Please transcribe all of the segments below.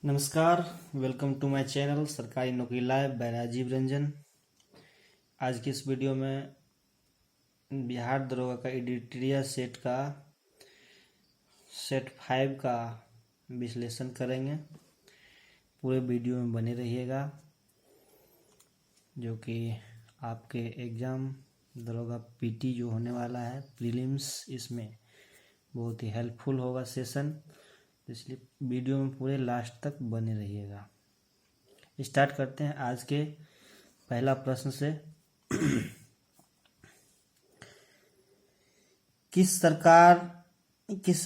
नमस्कार। Welcome to my channel सरकारी नौकरी लाइव बाय राजीव रंजन। आज की इस वीडियो में बिहार दरोगा का एडिटोरियल सेट 5 का विश्लेषण करेंगे। पूरे वीडियो में बने रहिएगा, जो कि आपके एग्ज़ाम दरोगा पीटी जो होने वाला है प्रीलिम्स, इसमें बहुत ही हेल्पफुल होगा सेशन। इसलिए वीडियो में पूरे लास्ट तक बने रहिएगा। स्टार्ट करते हैं आज के पहला प्रश्न से। किस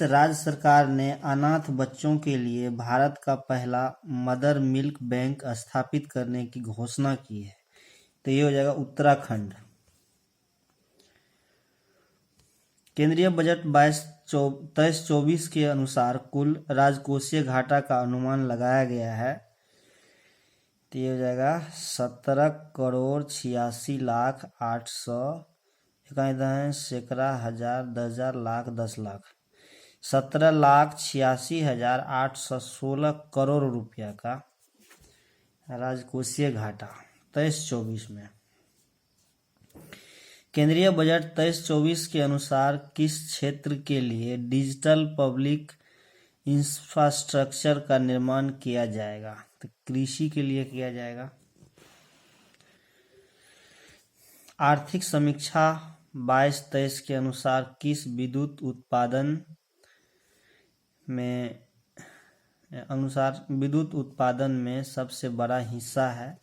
राज्य सरकार ने अनाथ बच्चों के लिए भारत का पहला मदर मिल्क बैंक स्थापित करने की घोषणा की है? तो ये हो जाएगा उत्तराखंड। केंद्रीय बजट 23-24 के अनुसार कुल राजकोषीय घाटा का अनुमान लगाया गया है। तो ये हो जाएगा 17,86,800 सैकड़ा हजार 10,000 लाख 10 लाख 17,86,816 करोड़ रुपया का राजकोषीय घाटा 23-24 में। केंद्रीय बजट 23-24 के अनुसार किस क्षेत्र के लिए डिजिटल पब्लिक इंफ्रास्ट्रक्चर का निर्माण किया जाएगा? तो कृषि के लिए किया जाएगा। आर्थिक समीक्षा 22-23 के अनुसार किस विद्युत उत्पादन में सबसे बड़ा हिस्सा है?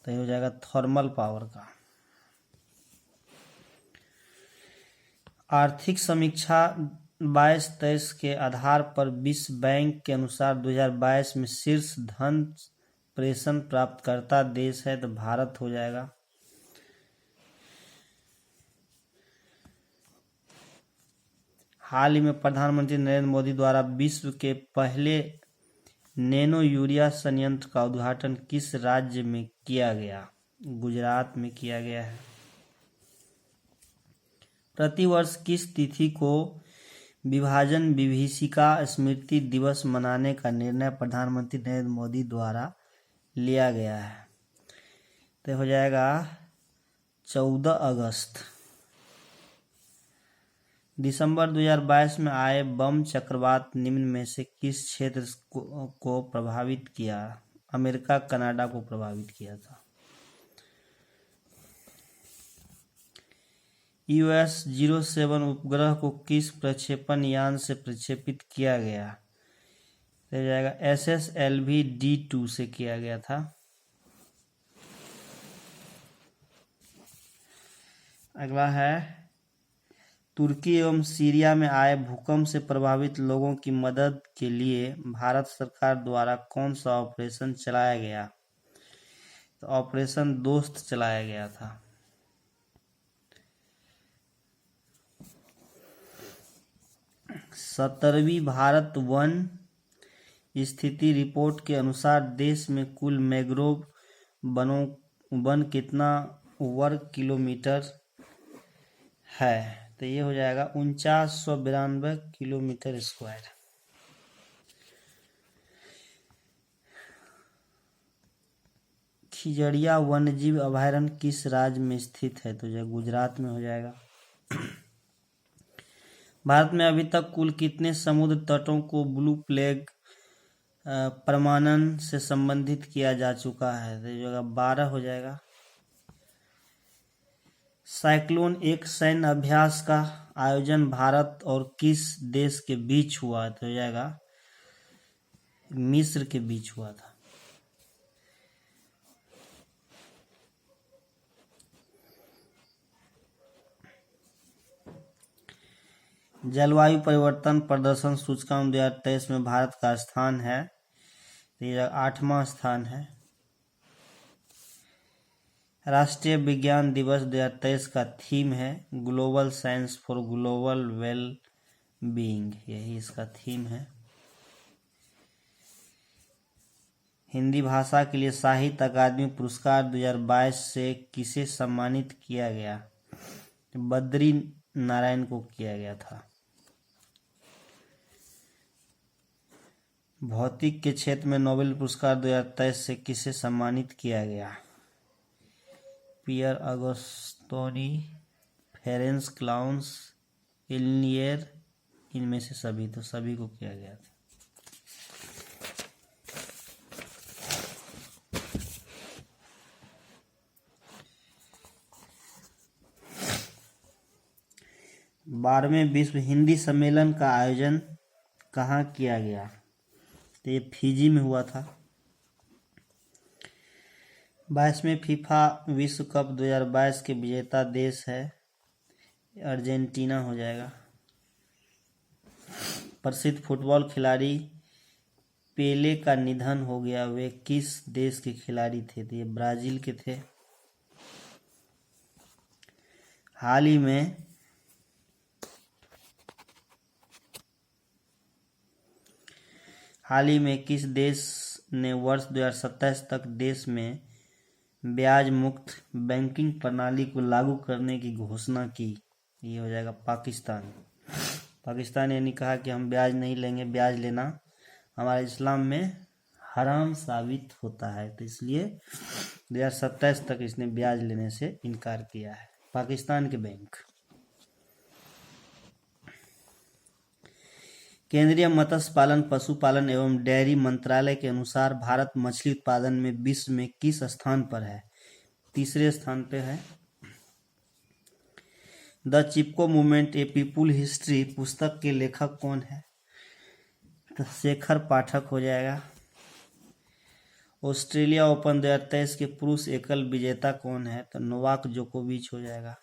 तो ये हो जाएगा थर्मल पावर का। आर्थिक समीक्षा 22-23 के आधार पर विश्व बैंक के अनुसार 2022 में शीर्ष धन प्रेषण प्राप्तकर्ता देश है, तो भारत हो जाएगा। हाल ही में प्रधानमंत्री नरेंद्र मोदी द्वारा विश्व के पहले नैनो यूरिया संयंत्र का उद्घाटन किस राज्य में किया गया? गुजरात में किया गया है। प्रतिवर्ष किस तिथि को विभाजन विभीषिका स्मृति दिवस मनाने का निर्णय प्रधानमंत्री नरेंद्र मोदी द्वारा लिया गया है? तो हो जाएगा 14 अगस्त। दिसंबर 2022 में आए बम चक्रवात निम्न में से किस क्षेत्र को प्रभावित किया? अमेरिका कनाडा को प्रभावित किया था। US-07 उपग्रह को किस प्रक्षेपण यान से प्रक्षेपित किया गया? हो जाएगा SSLV-D2 से किया गया था। अगला है, तुर्की एवं सीरिया में आए भूकंप से प्रभावित लोगों की मदद के लिए भारत सरकार द्वारा कौन सा ऑपरेशन चलाया गया? तो ऑपरेशन दोस्त चलाया गया था। सत्तरवीं भारत वन स्थिति रिपोर्ट के अनुसार देश में कुल मैंग्रोव वन कितना वर्ग किलोमीटर है? तो ये हो जाएगा 4992 किलोमीटर स्क्वायर। खिजड़िया वन्यजीव अभयारण्य किस राज्य में स्थित है? तो गुजरात में हो जाएगा। भारत में अभी तक कुल कितने समुद्र तटों को ब्लू फ्लैग प्रमाणन से संबंधित किया जा चुका है? तो जगह 12 हो जाएगा। साइक्लोन एक सैन्य अभ्यास का आयोजन भारत और किस देश के बीच हुआ? तो हो जाएगा मिस्र के बीच हुआ था। जलवायु परिवर्तन प्रदर्शन सूचकांक 2023 में भारत का स्थान है, ये 8वां स्थान है। राष्ट्रीय विज्ञान दिवस 2023 का थीम है global science for global well being, यही इसका थीम है। हिंदी भाषा के लिए साहित्य अकादमी पुरस्कार 2022 से किसे सम्मानित किया गया? बद्री नारायण को किया गया था। भौतिक के क्षेत्र में नोबेल पुरस्कार 2023 से किसे सम्मानित किया गया? पियर अगोस्तोनी, फेरेंस क्लाउस, इल्नियर, इनमें से सभी। तो सभी को किया गया था। बारहवें विश्व हिंदी सम्मेलन का आयोजन कहाँ किया गया? तो ये फिजी में हुआ था। 22वें फीफा विश्व कप 2022 के विजेता देश है अर्जेंटीना हो जाएगा। प्रसिद्ध फुटबॉल खिलाड़ी पेले का निधन हो गया। वे किस देश के खिलाड़ी थे? तो ये ब्राजील के थे। हाल ही में किस देश ने वर्ष 2027 तक देश में ब्याज मुक्त बैंकिंग प्रणाली को लागू करने की घोषणा की? ये हो जाएगा पाकिस्तान। पाकिस्तान यानी कहा कि हम ब्याज नहीं लेंगे, ब्याज लेना हमारे इस्लाम में हराम साबित होता है, तो इसलिए 2027 तक इसने ब्याज लेने से इनकार किया है। पाकिस्तान के बैंक। केंद्रीय मत्स्य पालन, पशुपालन एवं डेयरी मंत्रालय के अनुसार भारत मछली उत्पादन में विश्व में किस स्थान पर है? तीसरे स्थान पे है। The Chipko movement A people history पुस्तक के लेखक कौन है? तो शेखर पाठक हो जाएगा। ऑस्ट्रेलिया ओपन 2023 के पुरुष एकल विजेता कौन है? तो नोवाक जोकोविच हो जाएगा।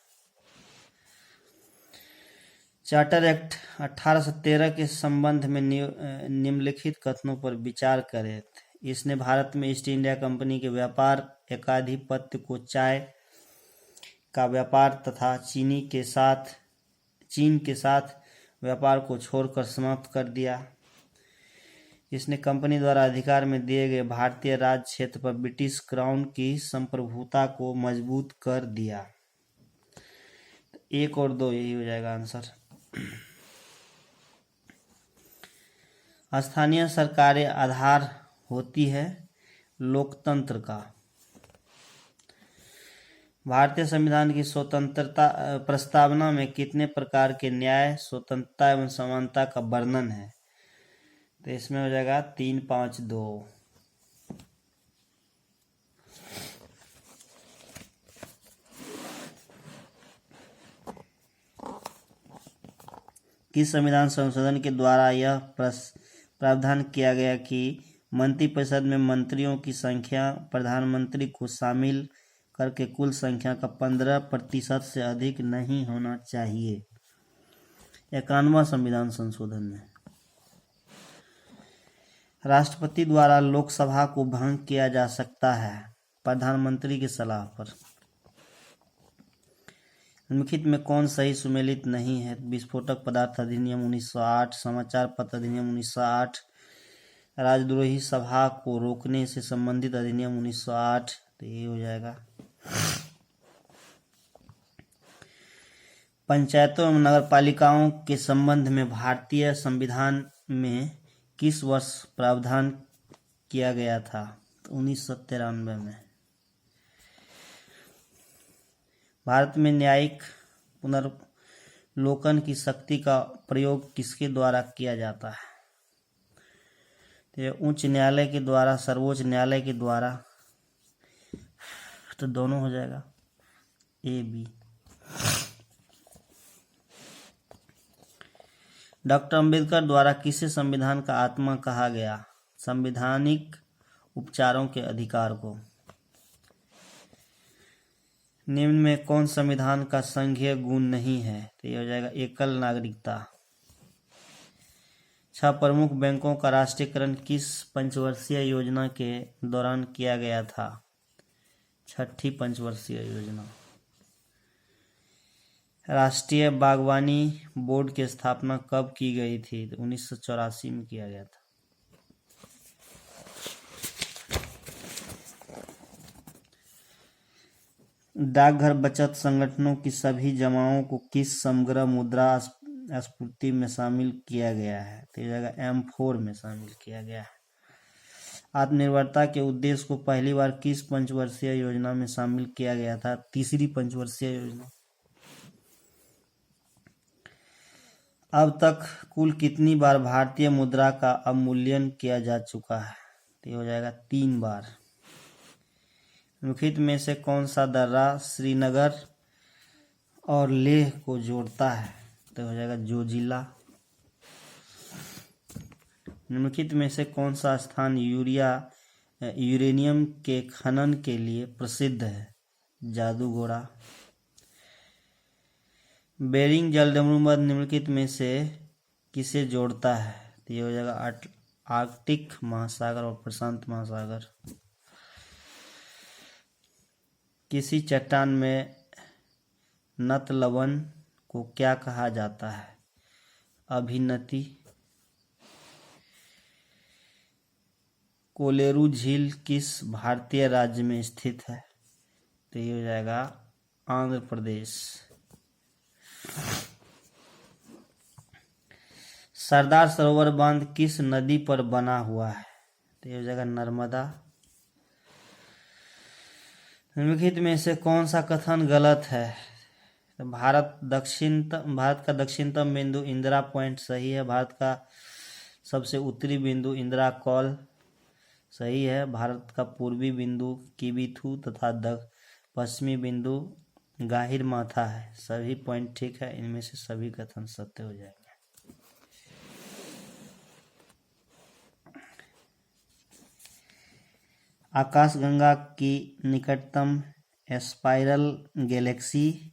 चार्टर एक्ट 1813 के संबंध में निम्नलिखित कथनों पर विचार करें। इसने भारत में ईस्ट इंडिया कंपनी के व्यापार एकाधिपत्य को चाय का व्यापार तथा चीन के साथ व्यापार को छोड़कर समाप्त कर दिया। इसने कंपनी द्वारा अधिकार में दिए गए भारतीय राज क्षेत्र पर ब्रिटिश क्राउन की संप्रभुता को मजबूत कर दिया। 1 और 2 यही हो जाएगा आंसर। स्थानीय सरकारें आधार होती है लोकतंत्र का। भारतीय संविधान की स्वतंत्रता प्रस्तावना में कितने प्रकार के न्याय, स्वतंत्रता एवं समानता का वर्णन है? तो इसमें हो जाएगा 3, 5, 2। किस संविधान संशोधन के द्वारा यह प्रावधान किया गया कि मंत्रिपरिषद में मंत्रियों की संख्या प्रधानमंत्री को शामिल करके कुल संख्या का 15% से अधिक नहीं होना चाहिए? 51वां संविधान संशोधन में। राष्ट्रपति द्वारा लोकसभा को भंग किया जा सकता है प्रधानमंत्री की सलाह पर। निम्नलिखित में कौन सही सुमेलित नहीं है? विस्फोटक पदार्थ अधिनियम 1908, समाचार पत्र अधिनियम 1908, राजद्रोही सभा को रोकने से संबंधित अधिनियम 1908। तो ये हो जाएगा। पंचायतों एवं नगरपालिकाओं के संबंध में भारतीय संविधान में किस वर्ष प्रावधान किया गया था? तो 1993 में। भारत में न्यायिक पुनर्लोकन की शक्ति का प्रयोग किसके द्वारा किया जाता है? तो उच्च न्यायालय के द्वारा, सर्वोच्च न्यायालय के द्वारा। तो दोनों हो जाएगा A, B। डॉक्टर अंबेडकर द्वारा किसे संविधान का आत्मा कहा गया? संवैधानिक उपचारों के अधिकार को। निम्न में कौन संविधान का संघीय गुण नहीं है? तो ये हो जाएगा एकल नागरिकता। 6 प्रमुख बैंकों का राष्ट्रीयकरण किस पंचवर्षीय योजना के दौरान किया गया था? 6ठी पंचवर्षीय योजना। राष्ट्रीय बागवानी बोर्ड की स्थापना कब की गई थी? तो 1984 में किया गया था। डाकघर बचत संगठनों की सभी जमाओं को किस समग्र मुद्रा आपूर्ति में शामिल किया गया है, तो ये जगह M4 में शामिल किया गया है। आत्मनिर्भरता के उद्देश्य को पहली बार किस पंचवर्षीय योजना में शामिल किया गया था? तीसरी पंचवर्षीय योजना। अब तक कुल कितनी बार भारतीय मुद्रा का अवमूल्यन किया जा चुका है? तो ये हो जाएगा 3 बार। निम्नलिखित में से कौन सा दर्रा श्रीनगर और लेह को जोड़ता है? तो हो जाएगा जोजिला। निम्नलिखित में से कौन सा स्थान यूरेनियम के खनन के लिए प्रसिद्ध है? जादूगोड़ा। बेरिंग जलडमरू मध्य निम्नलिखित में से किसे जोड़ता है? तो ये हो जाएगा आर्कटिक महासागर और प्रशांत महासागर। किसी चट्टान में नत लवण को क्या कहा जाता है? अभिनति। कोलेरू झील किस भारतीय राज्य में स्थित है? तो ये हो जाएगा आंध्र प्रदेश। सरदार सरोवर बांध किस नदी पर बना हुआ है? तो ये हो जाएगा नर्मदा। निम्नलिखित में से कौन सा कथन गलत है? तो भारत का दक्षिणतम बिंदु इंदिरा पॉइंट सही है। भारत का सबसे उत्तरी बिंदु इंदिरा कॉल सही है। भारत का पूर्वी बिंदु किबिथु तथा पश्चिमी बिंदु गाहिर माथा है। सभी पॉइंट ठीक है, इनमें से सभी कथन सत्य हो जाएंगे। आकाशगंगा की निकटतम स्पाइरल गैलेक्सी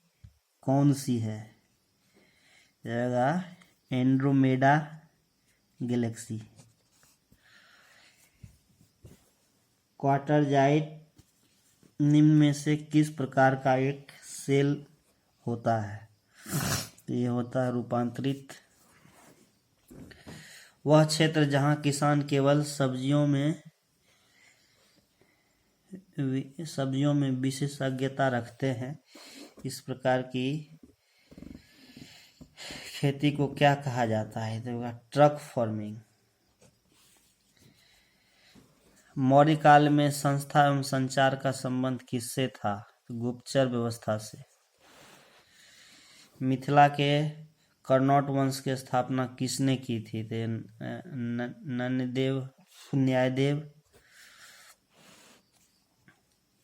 कौन सी है? जाएगा एंड्रोमेडा गैलेक्सी। क्वार्टरजाइट निम्न में से किस प्रकार का एक सेल होता है? तो ये होता है रूपांतरित। वह क्षेत्र जहां किसान केवल सब्जियों में विशेषज्ञता रखते हैं, इस प्रकार की खेती को क्या कहा जाता है? तो ट्रक फार्मिंग। मौर्य काल में संस्था एवं संचार का संबंध किससे था? तो गुप्तचर व्यवस्था से। मिथिला के कर्नौट वंश की स्थापना किसने की थी? तो न्यायदेव।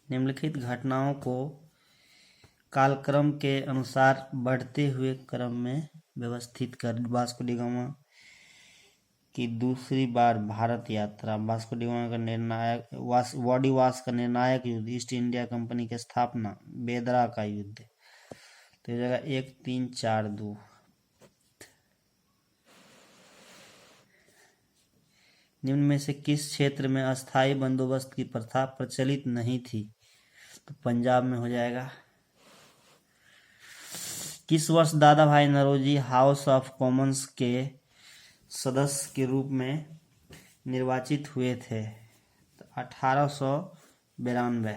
निम्नलिखित घटनाओं को कालक्रम के अनुसार बढ़ते हुए क्रम में व्यवस्थित कर। वास्को डी गामा की दूसरी बार भारत यात्रा, वास्को डी गामा का वाडीवास का निर्णायक युद्ध, ईस्ट इंडिया कंपनी की स्थापना, बेदरा का युद्ध। तो ये जगह 1, 3, 4, 2। निम्न में से किस क्षेत्र में अस्थायी बंदोबस्त की प्रथा प्रचलित नहीं थी? तो पंजाब में हो जाएगा। किस वर्ष दादा भाई नौरोजी हाउस ऑफ कॉमन्स के सदस्य के रूप में निर्वाचित हुए थे? तो 1892।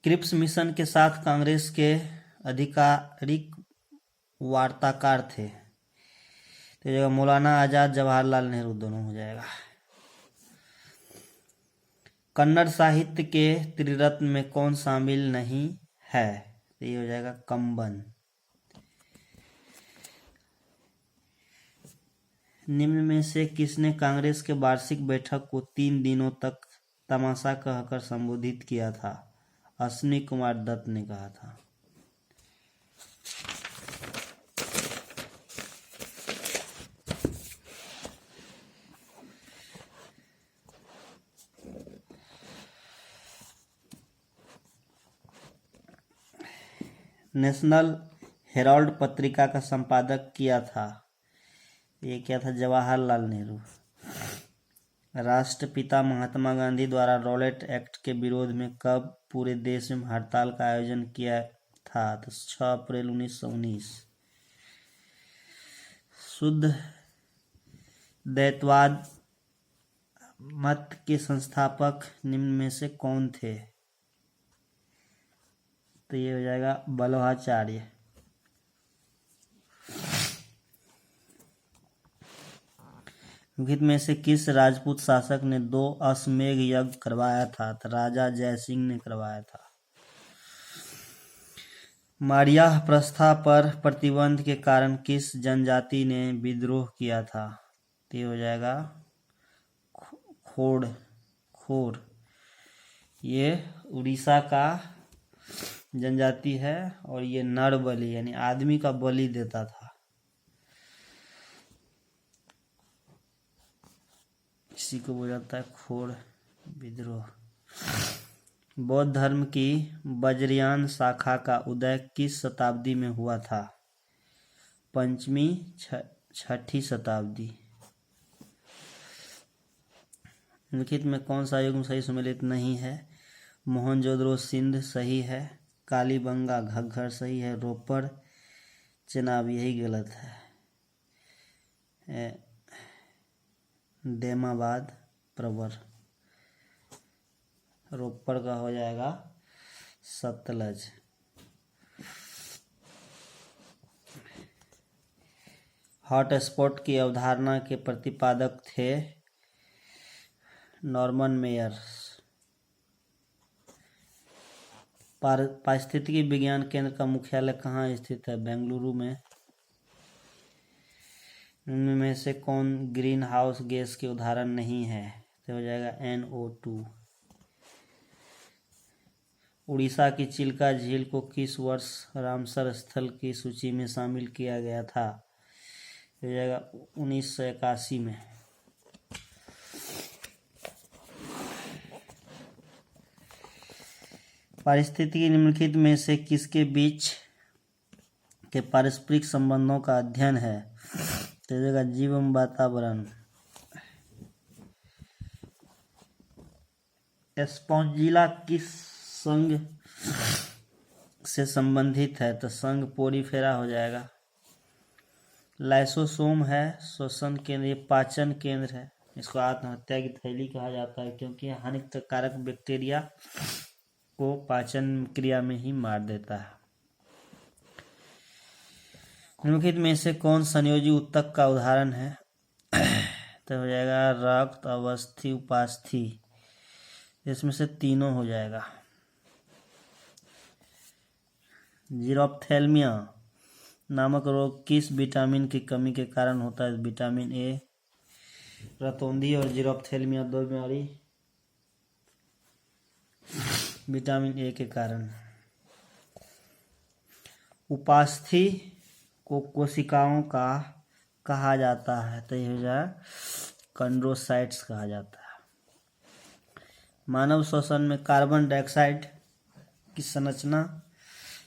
क्रिप्स मिशन के साथ कांग्रेस के आधिकारिक वार्ताकार थे? तो जगह मौलाना आजाद, जवाहरलाल नेहरू दोनों हो जाएगा। कन्नड़ साहित्य के त्रिरत्न में कौन शामिल नहीं है? तो ये हो जाएगा कंबन। निम्न में से किसने कांग्रेस के वार्षिक बैठक को 3 दिनों तक तमाशा कहकर संबोधित किया था? अश्विनी कुमार दत्त ने कहा था। नेशनल हेराल्ड पत्रिका का संपादक किया था? ये क्या था? जवाहरलाल नेहरू। राष्ट्रपिता महात्मा गांधी द्वारा रॉलेट एक्ट के विरोध में कब पूरे देश में हड़ताल का आयोजन किया था? तो 6 अप्रैल 1919। शुद्ध द्वैतवाद मत के संस्थापक निम्न में से कौन थे? तो ये हो जाएगा बल्लभाचार्य। निम्नलिखित में से किस राजपूत शासक ने 2 अश्वमेध यज्ञ करवाया था? तो राजा जयसिंह ने करवाया था। मारियाह प्रथा पर प्रतिबंध के कारण किस जनजाति ने विद्रोह किया था? तो ये हो जाएगा खोर। ये उड़ीसा का जनजाति है और ये नर बलि यानी आदमी का बलि देता था, इसी को बोला जाता है खोर विद्रोह। बौद्ध धर्म की वज्रयान शाखा का उदय किस शताब्दी में हुआ था? 5वीं 6ठी शताब्दी। निम्नलिखित में कौन सा युग सही सम्मिलित नहीं है? मोहनजोदड़ो सिंध सही है, कालीबंगा घग्गर सही है, रोपड़ चेनाब यही गलत है, देमाबाद प्रवर। रोपड़ का हो जाएगा सतलज। हॉटस्पॉट की अवधारणा के प्रतिपादक थे नॉर्मन मेयर। पारिस्थितिकी विज्ञान केंद्र का मुख्यालय कहाँ स्थित है? बेंगलुरु में। इनमें से कौन ग्रीन हाउस गैस के उदाहरण नहीं है? तो हो जाएगा NO2। उड़ीसा की चिल्का झील को किस वर्ष रामसर स्थल की सूची में शामिल किया गया था? हो जाएगा 1981 में। पारिस्थितिकी निम्नलिखित में से किसके बीच के पारस्परिक संबंधों का अध्ययन है? तो हो जाएगा जीव एवं वातावरण। स्पॉन्जिला किस संघ से संबंधित है? तो संघ पोरीफेरा हो जाएगा। लाइसोसोम है श्वसन केंद्र, ये पाचन केंद्र है। इसको आत्महत्या की थैली कहा जाता है क्योंकि हानिकारक बैक्टीरिया को पाचन क्रिया में ही मार देता है। निम्नलिखित में से कौन संयोजी ऊतक का उदाहरण है? तो हो जाएगा रक्त, अवस्थि, उपास्थि। इसमें से तीनों हो जाएगा। जीरोप्थेल्मिया नामक रोग किस विटामिन की कमी के कारण होता है? Vitamin A. रतौंधी और जीरोप्थेल्मिया 2 बीमारी विटामिन ए के कारण। उपास्थि को कोशिकाओं का कहा जाता है? तो यह हो जाए कंड्रोसाइट्स कहा जाता है। मानव श्वसन में कार्बन डाइऑक्साइड की संरचना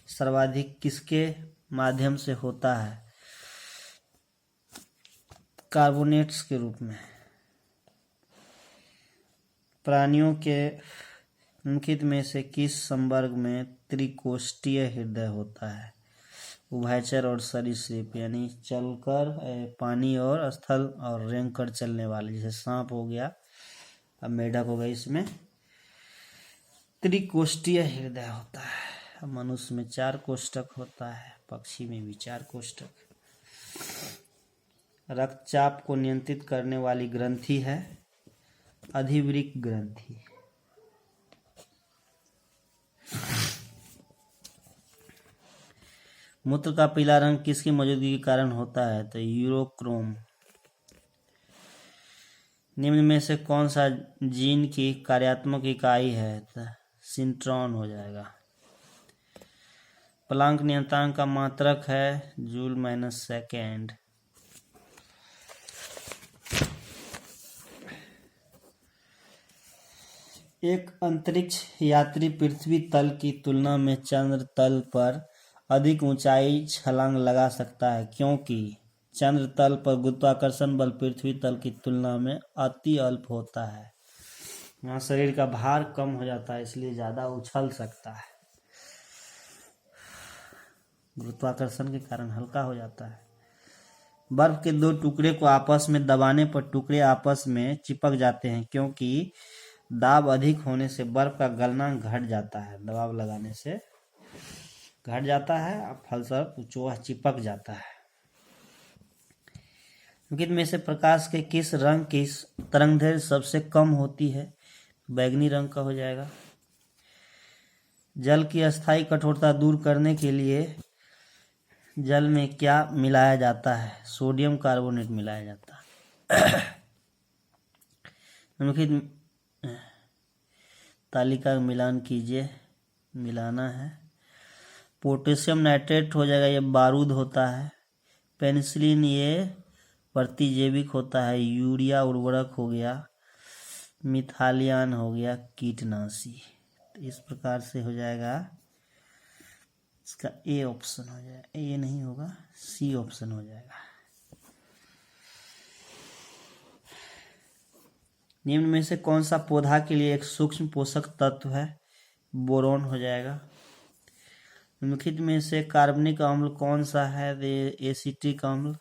सर्वाधिक किसके माध्यम से होता है? कार्बोनेट्स के रूप में। प्राणियों के निम्नलिखित में से किस संवर्ग में त्रिकोष्ठीय हृदय होता है? उभयचर और सरीसृप यानी चलकर, पानी और स्थल और रेंग कर चलने वाले, जैसे सांप हो गया, अब मेढक हो गया, इसमें त्रिकोष्ठीय हृदय होता है। मनुष्य में 4 कोष्ठक होता है, पक्षी में भी 4 कोष्ठक। रक्तचाप को नियंत्रित करने वाली ग्रंथि है अधिवृक्क ग्रंथि। मूत्र का पीला रंग किसकी मौजूदगी के कारण होता है? तो यूरोक्रोम। निम्न में से कौन सा जीन की कार्यात्मक इकाई है? तो सिंट्रॉन हो जाएगा। प्लांक नियतांक का मात्रक है जूल-सेकेंड। एक अंतरिक्ष यात्री पृथ्वी तल की तुलना में चंद्र तल पर अधिक ऊंचाई छलांग लगा सकता है क्योंकि चंद्र तल पर गुरुत्वाकर्षण बल पृथ्वी तल की तुलना में अति अल्प होता है। यहाँ शरीर का भार कम हो जाता है, इसलिए ज़्यादा उछल सकता है। गुरुत्वाकर्षण के कारण हल्का हो जाता है। बर्फ के दो टुकड़े को आपस में दबाने पर टुकड़े आपस में चिपक जाते हैं, क्योंकि दाब अधिक होने से बर्फ का गलनांक घट जाता है। दबाव लगाने से घट जाता है और फलस्वरूप वह चिपक जाता है। निम्नलिखित में से प्रकाश के किस रंग की तरंगदैर्घ्य सबसे कम होती है? बैंगनी रंग का हो जाएगा। जल की अस्थायी कठोरता दूर करने के लिए जल में क्या मिलाया जाता है? सोडियम कार्बोनेट मिलाया जाता है। निम्नलिखित तालिका का मिलान कीजिए। मिलाना है। पोटेशियम नाइट्रेट हो जाएगा, ये बारूद होता है। पेनिसिलिन ये प्रतिजैविक होता है। यूरिया उर्वरक हो गया। मिथालियान हो गया कीटनाशी। तो इस प्रकार से हो जाएगा, इसका ए ऑप्शन हो जाएगा। ए नहीं होगा, सी ऑप्शन हो जाएगा। निम्न में से कौन सा पौधा के लिए एक सूक्ष्म पोषक तत्व है? बोरोन हो जाएगा। निम्नलिखित में से कार्बनिक अम्ल कौन सा है? एसिटिक अम्ल।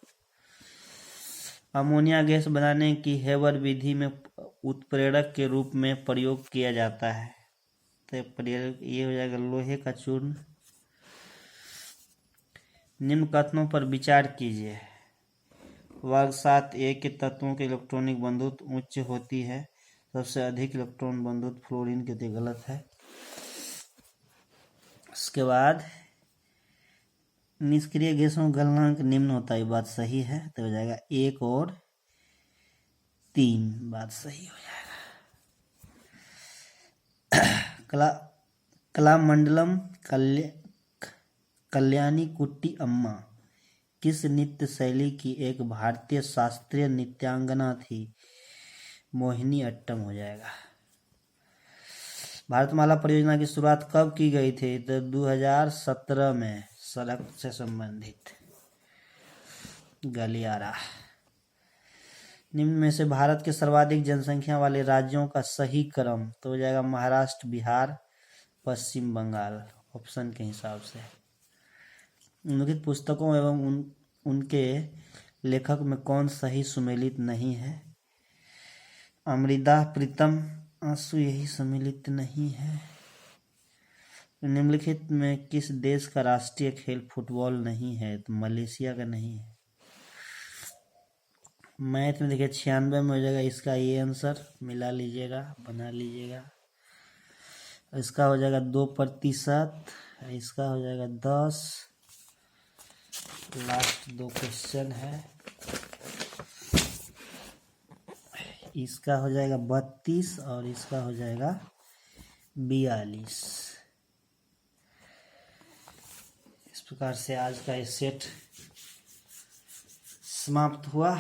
अमोनिया गैस बनाने की हेबर विधि में उत्प्रेरक के रूप में प्रयोग किया जाता है। तो प्रयोग ये हो जाएगा लोहे का चूर्ण। निम्न कथनों पर विचार कीजिए। वर्ग 7A के तत्वों की इलेक्ट्रॉनिक बंधुत्व उच्च होती है। सबसे अधिक इलेक्ट्रॉन बंधुत्व फ्लोरीन के लिए गलत है। उसके बाद निष्क्रिय गैसों का गलनांक निम्न होता है, बात सही है। तो हो जाएगा 1 और 3, बात सही हो जाएगा। कलामंडलम कल्याणी कुट्टी अम्मा किस नृत्य शैली की एक भारतीय शास्त्रीय नृत्यांगना थी? मोहिनी अट्टम हो जाएगा। भारतमाला परियोजना की शुरुआत कब की गई थी? तो 2017 में, सड़क से संबंधित गलियारा। निम्न में से भारत के सर्वाधिक जनसंख्या वाले राज्यों का सही क्रम? तो हो जाएगा महाराष्ट्र, बिहार, पश्चिम बंगाल, ऑप्शन के हिसाब से। निम्नलिखित पुस्तकों एवं उनके लेखक में कौन सही सुमेलित नहीं है? अमृता प्रीतम आंसू यही सम्मिलित नहीं है। निम्नलिखित में किस देश का राष्ट्रीय खेल फुटबॉल नहीं है? तो मलेशिया का नहीं है। मैथ में देखिए 96 में हो जाएगा इसका ये आंसर। मिला लीजिएगा, बना लीजिएगा। इसका हो जाएगा 2%, इसका हो जाएगा 10। लास्ट 2 क्वेश्चन है। इसका हो जाएगा 32 और इसका हो जाएगा 42। इस प्रकार से आज का ये सेट समाप्त हुआ।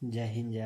जय हिंद, जय